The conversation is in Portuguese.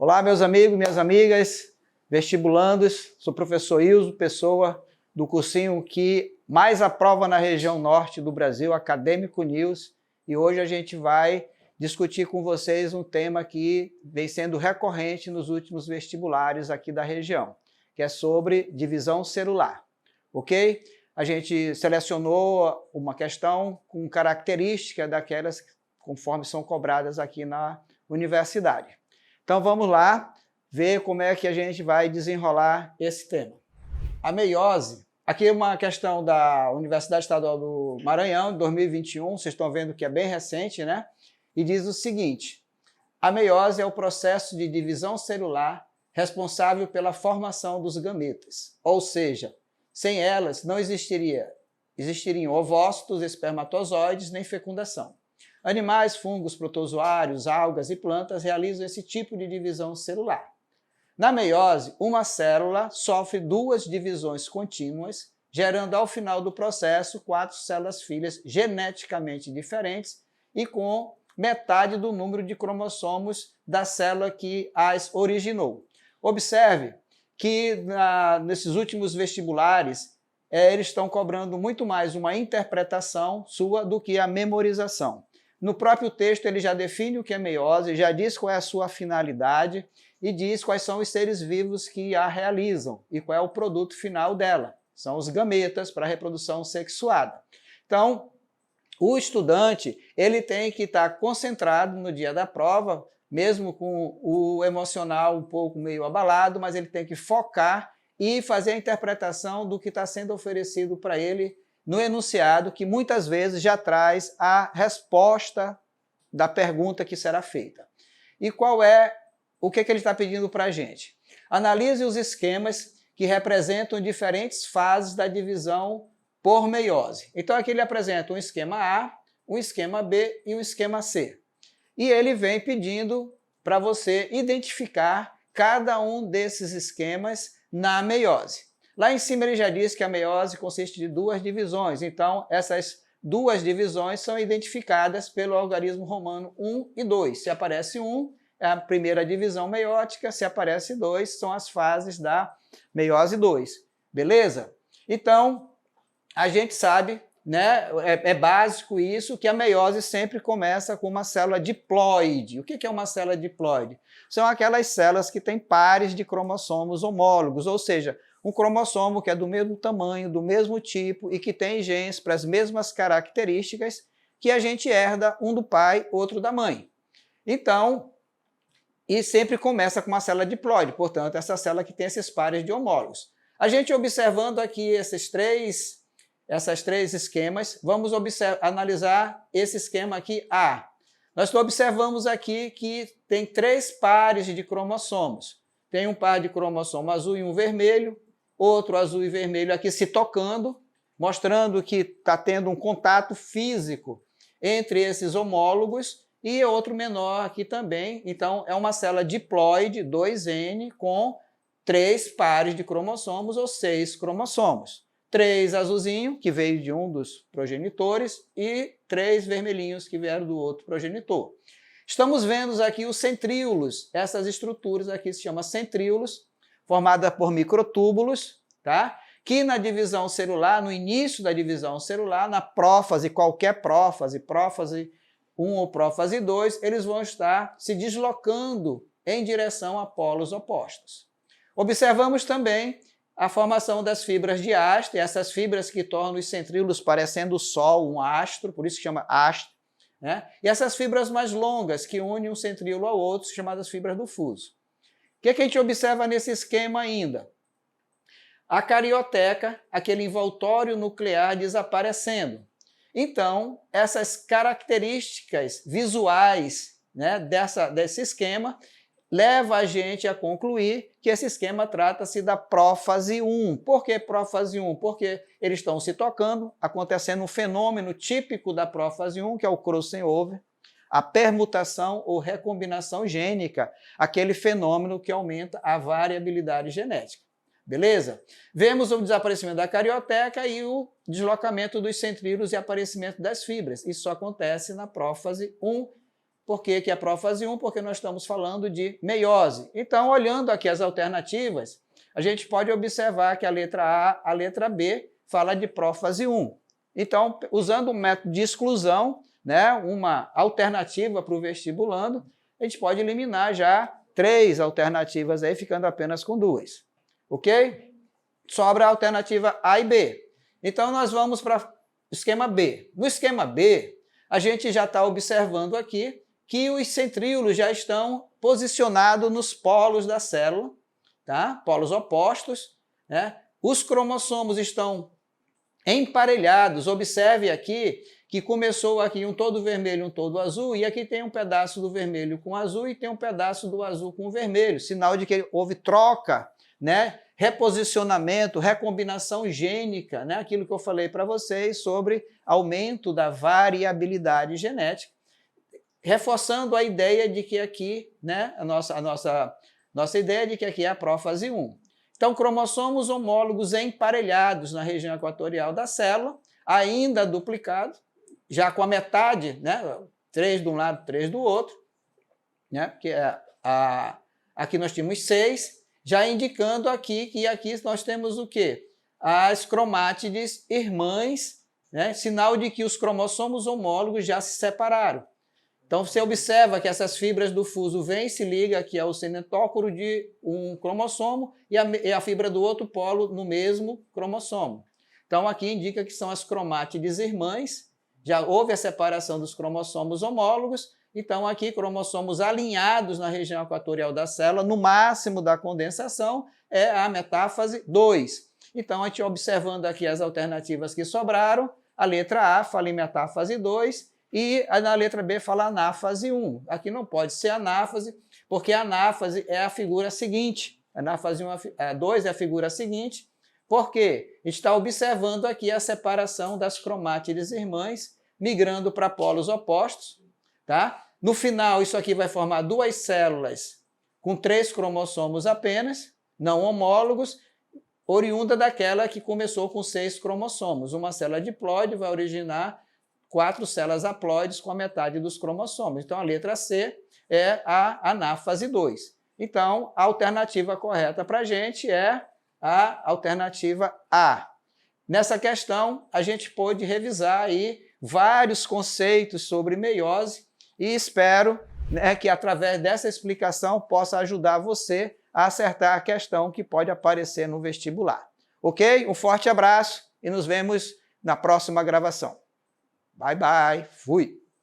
Olá, meus amigos, minhas amigas, vestibulandos, sou o professor Ilso Pessoa, do cursinho que mais aprova na região norte do Brasil, Acadêmico News, e hoje a gente vai discutir com vocês um tema que vem sendo recorrente nos últimos vestibulares aqui da região, que é sobre divisão celular, ok? A gente selecionou uma questão com característica daquelas conforme são cobradas aqui na universidade. Então vamos lá ver como é que a gente vai desenrolar esse tema. A meiose, aqui é uma questão da Universidade Estadual do Maranhão, de 2021, vocês estão vendo que é bem recente, né? E diz o seguinte: a meiose é o processo de divisão celular responsável pela formação dos gametas, ou seja, sem elas não existiriam ovócitos, espermatozoides, nem fecundação. Animais, fungos, protozoários, algas e plantas realizam esse tipo de divisão celular. Na meiose, uma célula sofre duas divisões contínuas, gerando ao final do processo 4 células-filhas geneticamente diferentes e com metade do número de cromossomos da célula que as originou. Observe que nesses últimos vestibulares, eles estão cobrando muito mais uma interpretação sua do que a memorização. No próprio texto ele já define o que é meiose, já diz qual é a sua finalidade e diz quais são os seres vivos que a realizam e qual é o produto final dela. São os gametas para a reprodução sexuada. Então, o estudante ele tem que estar concentrado no dia da prova, mesmo com o emocional um pouco meio abalado, mas ele tem que focar e fazer a interpretação do que está sendo oferecido para ele no enunciado, que muitas vezes já traz a resposta da pergunta que será feita. E o que ele está pedindo para a gente? Analise os esquemas que representam diferentes fases da divisão por meiose. Então aqui ele apresenta um esquema A, um esquema B e um esquema C. E ele vem pedindo para você identificar cada um desses esquemas na meiose. Lá em cima ele já diz que a meiose consiste de duas divisões, então essas duas divisões são identificadas pelo algarismo romano 1 e 2. Se aparece 1, é a primeira divisão meiótica, se aparece 2, são as fases da meiose 2. Beleza? Então, a gente sabe, né, é básico isso, que a meiose sempre começa com uma célula diploide. O que é uma célula diploide? São aquelas células que têm pares de cromossomos homólogos, ou seja, um cromossomo que é do mesmo tamanho, do mesmo tipo e que tem genes para as mesmas características que a gente herda, um do pai, outro da mãe. Então, e sempre começa com uma célula diploide, portanto, essa célula que tem esses pares de homólogos. A gente observando aqui essas três esquemas, vamos analisar esse esquema aqui A. Nós observamos aqui que tem 3 pares de cromossomos. Tem um par de cromossomo azul e um vermelho, outro azul e vermelho aqui se tocando, mostrando que está tendo um contato físico entre esses homólogos, e outro menor aqui também. Então, é uma célula diploide, 2N, com 3 pares de cromossomos, ou 6 cromossomos. 3 azulzinho, que veio de um dos progenitores, e 3 vermelhinhos, que vieram do outro progenitor. Estamos vendo aqui os centríolos, essas estruturas aqui se chamam centríolos, formada por microtúbulos, tá? Que na divisão celular, no início da divisão celular, na prófase, qualquer prófase 1 ou prófase 2, eles vão estar se deslocando em direção a polos opostos. Observamos também a formação das fibras de haste, essas fibras que tornam os centríolos parecendo o Sol, um astro, por isso que chama haste, né? E essas fibras mais longas que unem um centríolo ao outro, chamadas fibras do fuso. O que a gente observa nesse esquema ainda? A carioteca, aquele envoltório nuclear desaparecendo. Então, essas características visuais, né, desse esquema leva a gente a concluir que esse esquema trata-se da prófase 1. Por que prófase 1? Porque eles estão se tocando, acontecendo um fenômeno típico da prófase 1, que é o crossing over, a permutação ou recombinação gênica, aquele fenômeno que aumenta a variabilidade genética. Beleza? Vemos o desaparecimento da carioteca e o deslocamento dos centríolos e aparecimento das fibras. Isso acontece na prófase 1, Por que é prófase 1? Porque nós estamos falando de meiose. Então, olhando aqui as alternativas, a gente pode observar que a letra A, a letra B, fala de prófase 1. Então, usando o método de exclusão, né, uma alternativa para o vestibulando, a gente pode eliminar já 3 alternativas aí, ficando apenas com 2. Ok? Sobra a alternativa A e B. Então, nós vamos para o esquema B. No esquema B, a gente já está observando aqui que os centríolos já estão posicionados nos polos da célula, tá? Polos opostos, né? Os cromossomos estão emparelhados. Observe aqui que começou aqui um todo vermelho e um todo azul, e aqui tem um pedaço do vermelho com azul e tem um pedaço do azul com vermelho, sinal de que houve troca, né? Reposicionamento, recombinação gênica, né? Aquilo que eu falei para vocês sobre aumento da variabilidade genética, reforçando a ideia de que aqui, né, a nossa ideia de que aqui é a prófase 1. Então, cromossomos homólogos emparelhados na região equatorial da célula, ainda duplicado, já com a metade, né, 3 de um lado, 3 do outro, né, que é aqui nós tínhamos 6, já indicando aqui que aqui nós temos o quê? As cromátides irmãs, né, sinal de que os cromossomos homólogos já se separaram. Então, você observa que essas fibras do fuso vêm e se ligam aqui ao cinetócoro de um cromossomo e a fibra do outro polo no mesmo cromossomo. Então, aqui indica que são as cromátides irmãs, já houve a separação dos cromossomos homólogos, então aqui cromossomos alinhados na região equatorial da célula, no máximo da condensação, é a metáfase 2. Então, a gente observando aqui as alternativas que sobraram, a letra A fala em metáfase 2, e na letra B fala anáfase 1. Aqui não pode ser anáfase, porque a anáfase é a figura seguinte. A anáfase 2 é a figura seguinte, porque a gente está observando aqui a separação das cromátides irmãs, migrando para polos opostos. Tá? No final, isso aqui vai formar 2 células com 3 cromossomos apenas, não homólogos, oriunda daquela que começou com 6 cromossomos. Uma célula diploide vai originar 4 células haploides com a metade dos cromossomos. Então, a letra C é a anáfase 2. Então, a alternativa correta para a gente é a alternativa A. Nessa questão, a gente pôde revisar aí vários conceitos sobre meiose e espero, né, que através dessa explicação possa ajudar você a acertar a questão que pode aparecer no vestibular. Ok? Um forte abraço e nos vemos na próxima gravação. Bye, bye. Fui.